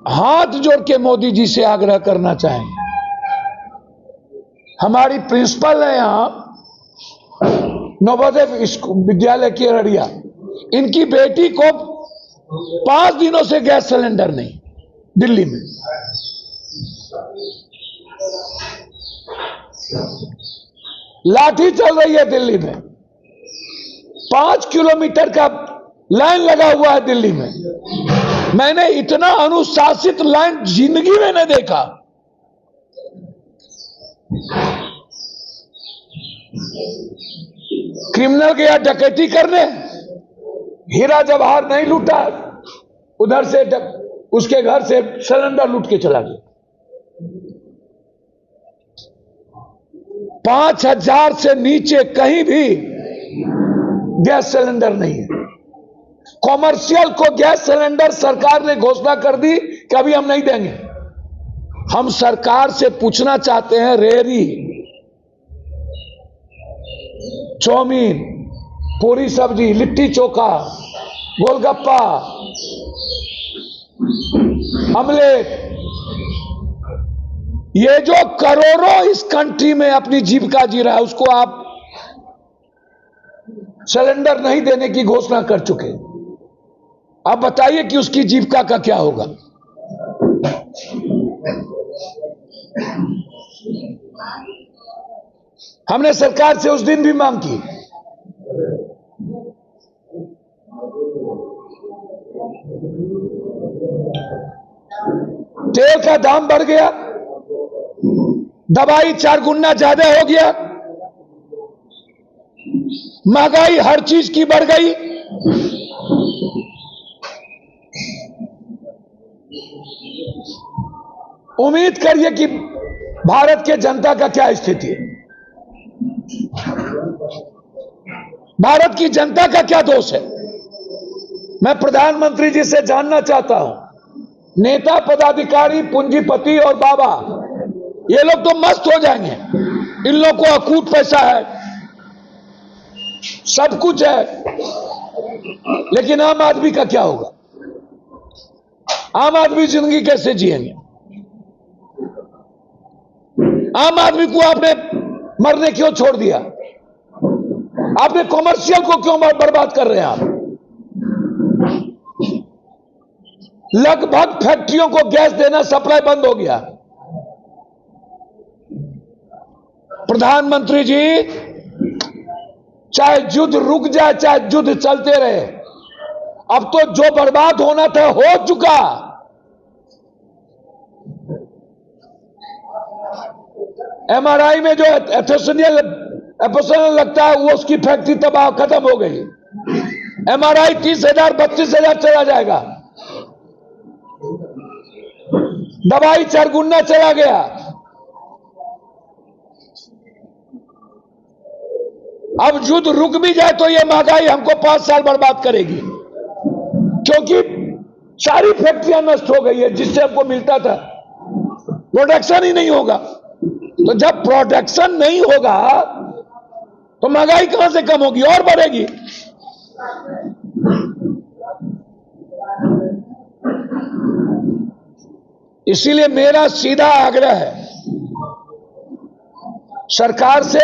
हाथ जोड़ के मोदी जी से आग्रह करना चाहेंगे। हमारी प्रिंसिपल है यहां नवोदय विद्यालय की अररिया, इनकी बेटी को 5 दिनों से गैस सिलेंडर नहीं दिल्ली में। लाठी चल रही है दिल्ली में, 5 किलोमीटर का लाइन लगा हुआ है दिल्ली में। मैंने इतना अनुशासित लाइन जिंदगी में नहीं देखा। क्रिमिनल गया डकैती करने, हीरा जवाहर नहीं लूटा, उधर से उसके घर से सिलेंडर लूट के चला गया। 5,000 से नीचे कहीं भी गैस सिलेंडर नहीं है। कॉमर्शियल को गैस सिलेंडर सरकार ने घोषणा कर दी कि अभी हम नहीं देंगे। हम सरकार से पूछना चाहते हैं, रेहड़ी, चाउमीन, पूरी सब्जी, लिट्टी चोखा, गोलगप्पा, ऑमलेट, ये जो करोड़ों इस कंट्री में अपनी जीविका जी रहा है, उसको आप सिलेंडर नहीं देने की घोषणा कर चुके। आप बताइए कि उसकी जीविका का क्या होगा। हमने सरकार से उस दिन भी मांग की। तेल का दाम बढ़ गया, दवाई 4 गुना ज्यादा हो गया, महंगाई हर चीज की बढ़ गई। उम्मीद करिए कि भारत के जनता का क्या स्थिति है, भारत की जनता का क्या दोष है। मैं प्रधानमंत्री जी से जानना चाहता हूं, नेता, पदाधिकारी, पूंजीपति और बाबा, ये लोग तो मस्त हो जाएंगे, इन लोगों को अकूत पैसा है, सब कुछ है, लेकिन आम आदमी का क्या होगा? आम आदमी जिंदगी कैसे जिएंगे? आम आदमी को आपने मरने क्यों छोड़ दिया? आपने कॉमर्शियल को क्यों बर्बाद कर रहे हैं आप? लगभग फैक्ट्रियों को गैस देना, सप्लाई बंद हो गया। प्रधानमंत्री जी, चाहे युद्ध रुक जाए, चाहे युद्ध चलते रहे, अब तो जो बर्बाद होना था हो चुका। एमआरआई में जो एथोसनियल लगता है, वो उसकी फैक्ट्री तबाह खत्म हो गई। एमआरआई 30,000 32,000 चला जाएगा। दवाई 4 गुना चला गया। अब युद्ध रुक भी जाए तो ये महंगाई हमको 5 साल बर्बाद करेगी, क्योंकि सारी फैक्ट्रियां नष्ट हो गई है जिससे हमको मिलता था। प्रोडक्शन ही नहीं होगा, तो जब प्रोडक्शन नहीं होगा तो महंगाई कहां से कम होगी, और बढ़ेगी। इसीलिए मेरा सीधा आग्रह है सरकार से,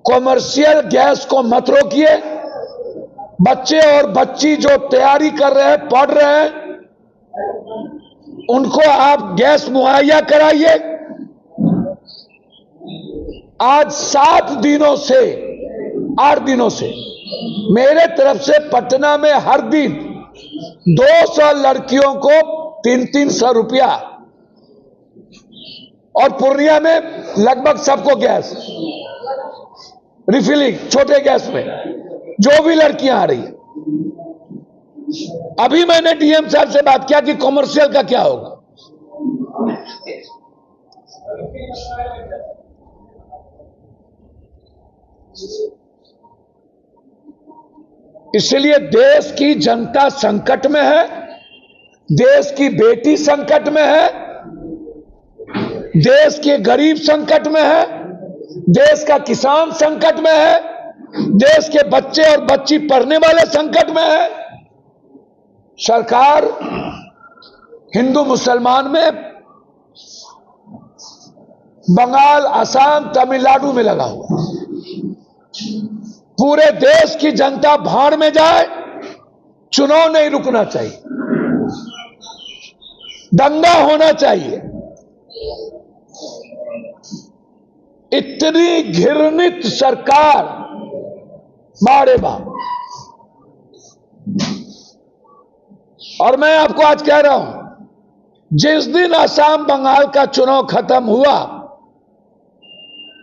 कॉमर्शियल गैस को मत रोकिए। बच्चे और बच्ची जो तैयारी कर रहे हैं, पढ़ रहे हैं, उनको आप गैस मुहैया कराइए। आज 7 दिनों से 8 दिनों से मेरे तरफ से पटना में हर दिन 200 लड़कियों को 300 रुपया, और पूर्णिया में लगभग सबको गैस रिफिलिंग, छोटे गैस में, जो भी लड़कियां आ रही है। अभी मैंने डीएम साहब से बात किया कि कॉमर्शियल का क्या होगा। इसलिए देश की जनता संकट में है, देश की बेटी संकट में है, देश के गरीब संकट में है, देश का किसान संकट में है, देश के बच्चे और बच्ची पढ़ने वाले संकट में है। सरकार हिंदू मुसलमान में बंगाल, असम, तमिलनाडु में लगा हुआ। पूरे देश की जनता भाड़ में जाए, चुनाव नहीं रुकना चाहिए, दंगा होना चाहिए। इतनी घृणित सरकार, बारे बाप। और मैं आपको आज कह रहा हूं, जिस दिन असम बंगाल का चुनाव खत्म हुआ,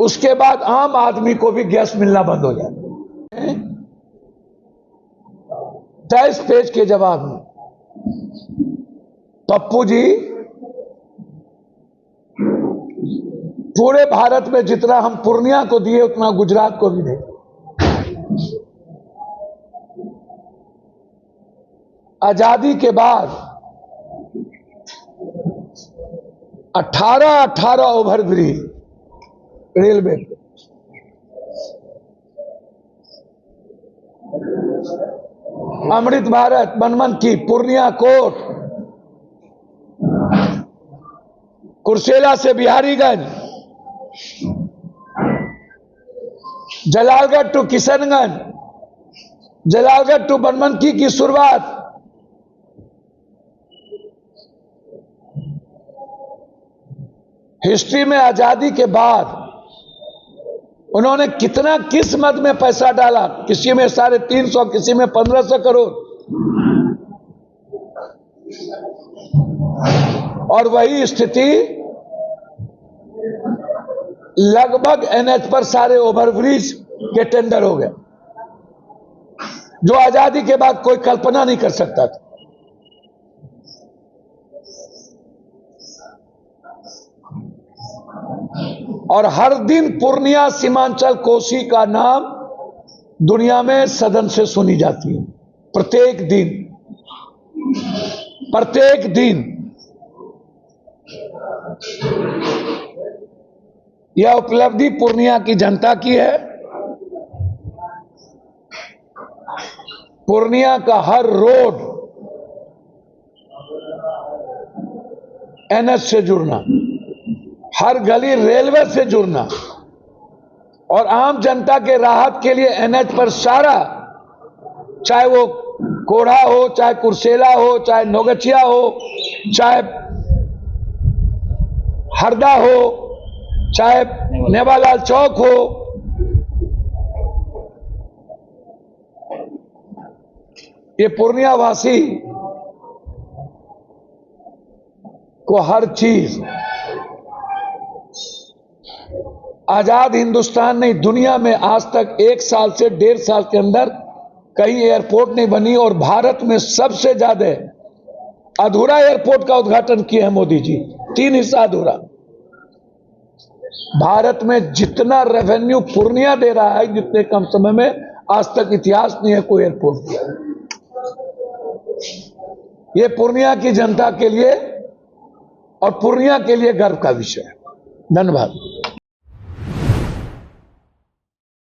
उसके बाद आम आदमी को भी गैस मिलना बंद हो जाए। 23 पेज के जवाब में पप्पू जी, पूरे भारत में जितना हम पूर्णिया को दिए उतना गुजरात को भी नहीं। आजादी के बाद 18 ओवरब्रिज रेलवे पे, अमृत भारत, बनमनखी, पूर्णिया कोट, कुर्सेला से बिहारीगंज, जलालगढ़ टू किशनगंज, जलालगढ़ टू बनमनखी की शुरुआत। हिस्ट्री में आजादी के बाद उन्होंने कितना, किस मद में पैसा डाला, किसी में 350, किसी में 1500 करोड़, और वही स्थिति लगभग एनएच पर सारे ओवरब्रिज के टेंडर हो गए, जो आजादी के बाद कोई कल्पना नहीं कर सकता था। और हर दिन पूर्णिया, सीमांचल, कोसी का नाम दुनिया में सदन से सुनी जाती है। प्रत्येक दिन यह उपलब्धि पूर्णिया की जनता की है। पूर्णिया का हर रोड एनएच से जुड़ना, हर गली रेलवे से जुड़ना, और आम जनता के राहत के लिए एनएच पर सारा, चाहे वो कोढ़ा हो, चाहे कुर्सेला हो, चाहे नौगछिया हो, चाहे हरदा हो, चाहे नेवालाल चौक हो, ये पूर्णिया वासी को हर चीज, आजाद हिंदुस्तान नहीं, दुनिया में आज तक 1 साल से 1.5 साल के अंदर कहीं एयरपोर्ट नहीं बनी, और भारत में सबसे ज्यादा अधूरा एयरपोर्ट का उद्घाटन किए हैं मोदी जी, 3 हिस्सा अधूरा। भारत में जितना रेवेन्यू पूर्णिया दे रहा है, जितने कम समय में आज तक इतिहास नहीं है कोई एयरपोर्ट किया। ये पूर्णिया की जनता के लिए और पूर्णिया के लिए गर्व का विषय है। धन्यवाद।